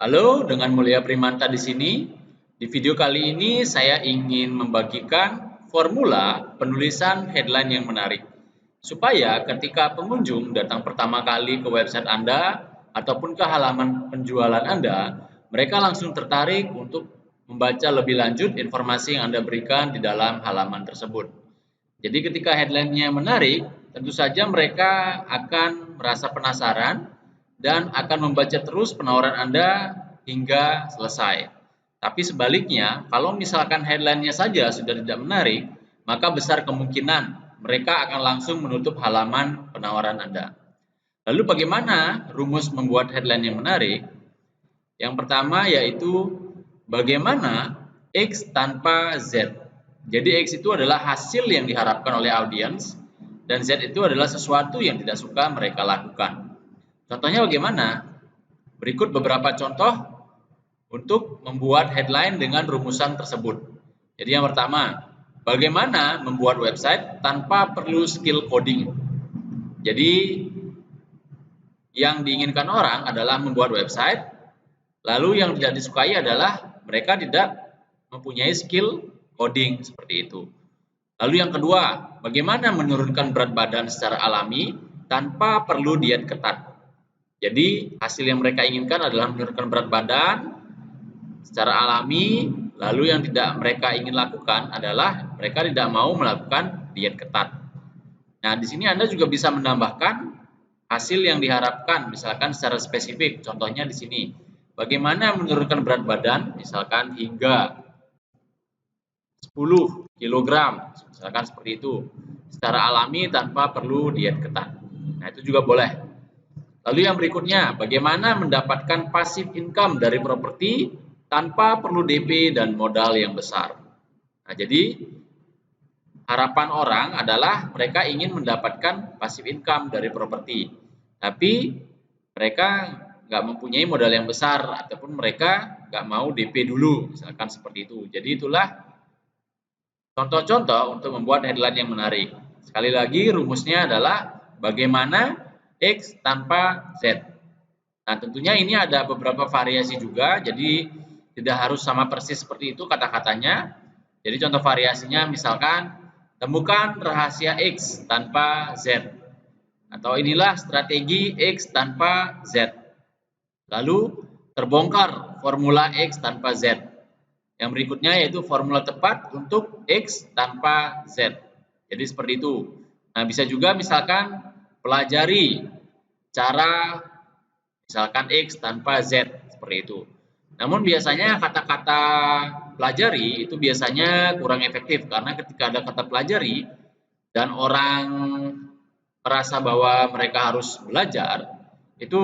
Halo, dengan Mulia Primanta di sini. Di video kali ini saya ingin membagikan formula penulisan headline yang menarik. Supaya ketika pengunjung datang pertama kali ke website Anda ataupun ke halaman penjualan Anda, mereka langsung tertarik untuk membaca lebih lanjut informasi yang Anda berikan di dalam halaman tersebut. Jadi ketika headline-nya menarik, tentu saja mereka akan merasa penasaran dan akan membaca terus penawaran Anda hingga selesai. Tapi sebaliknya, kalau misalkan headline-nya saja sudah tidak menarik, maka besar kemungkinan mereka akan langsung menutup halaman penawaran Anda. Lalu bagaimana rumus membuat headline yang menarik? Yang pertama yaitu bagaimana X tanpa Z. Jadi X itu adalah hasil yang diharapkan oleh audiens dan Z itu adalah sesuatu yang tidak suka mereka lakukan. Contohnya bagaimana? Berikut beberapa contoh untuk membuat headline dengan rumusan tersebut. Jadi yang pertama, bagaimana membuat website tanpa perlu skill coding. Jadi yang diinginkan orang adalah membuat website, lalu yang tidak disukai adalah mereka tidak mempunyai skill coding seperti itu. Lalu yang kedua, bagaimana menurunkan berat badan secara alami tanpa perlu diet ketat. Jadi hasil yang mereka inginkan adalah menurunkan berat badan secara alami, lalu yang tidak mereka ingin lakukan adalah mereka tidak mau melakukan diet ketat. Nah, di sini Anda juga bisa menambahkan hasil yang diharapkan, misalkan secara spesifik. Contohnya di sini, bagaimana menurunkan berat badan, misalkan hingga 10 kg, misalkan seperti itu, secara alami tanpa perlu diet ketat. Nah, itu juga boleh. Lalu yang berikutnya, bagaimana mendapatkan passive income dari properti tanpa perlu DP dan modal yang besar. Nah, jadi harapan orang adalah mereka ingin mendapatkan passive income dari properti, tapi mereka nggak mempunyai modal yang besar ataupun mereka nggak mau DP dulu, misalkan seperti itu. Jadi itulah contoh-contoh untuk membuat headline yang menarik. Sekali lagi rumusnya adalah bagaimana X tanpa Z. Nah, tentunya ini ada beberapa variasi juga, jadi tidak harus sama persis seperti itu kata-katanya. Jadi contoh variasinya misalkan temukan rahasia X tanpa Z. Atau inilah strategi X tanpa Z. Lalu terbongkar formula X tanpa Z. Yang berikutnya yaitu formula tepat untuk X tanpa Z. Jadi seperti itu. Nah, bisa juga misalkan pelajari cara misalkan X tanpa Z seperti itu. Namun biasanya kata-kata pelajari itu biasanya kurang efektif karena ketika ada kata pelajari dan orang merasa bahwa mereka harus belajar, itu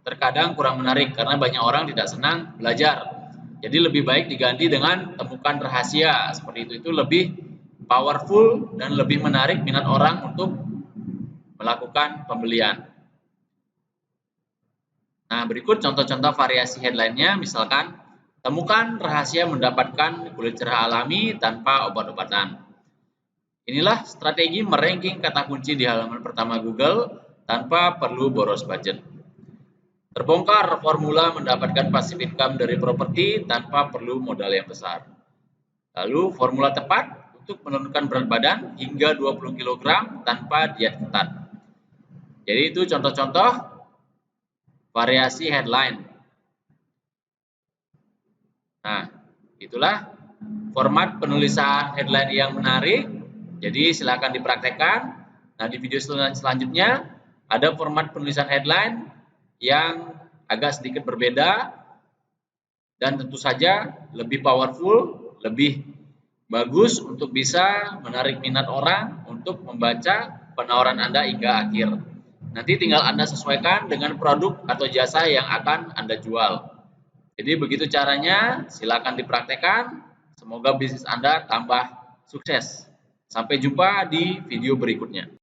terkadang kurang menarik karena banyak orang tidak senang belajar. Jadi lebih baik diganti dengan temukan rahasia seperti itu. Itu lebih powerful dan lebih menarik minat orang untuk melakukan pembelian. Nah, berikut contoh-contoh variasi headline-nya, misalkan temukan rahasia mendapatkan kulit cerah alami tanpa obat-obatan. Inilah strategi meranking kata kunci di halaman pertama Google tanpa perlu boros budget. Terbongkar formula mendapatkan passive income dari properti tanpa perlu modal yang besar. Lalu formula tepat untuk menurunkan berat badan hingga 20 kg tanpa diet ketat. Jadi itu contoh-contoh variasi headline. Nah, itulah format penulisan headline yang menarik. Jadi silakan dipraktekkan. Nah, di video selanjutnya ada format penulisan headline yang agak sedikit berbeda dan tentu saja lebih powerful, lebih bagus untuk bisa menarik minat orang untuk membaca penawaran Anda hingga akhir. Nanti tinggal Anda sesuaikan dengan produk atau jasa yang akan Anda jual. Jadi begitu caranya, silakan dipraktekkan. Semoga bisnis Anda tambah sukses. Sampai jumpa di video berikutnya.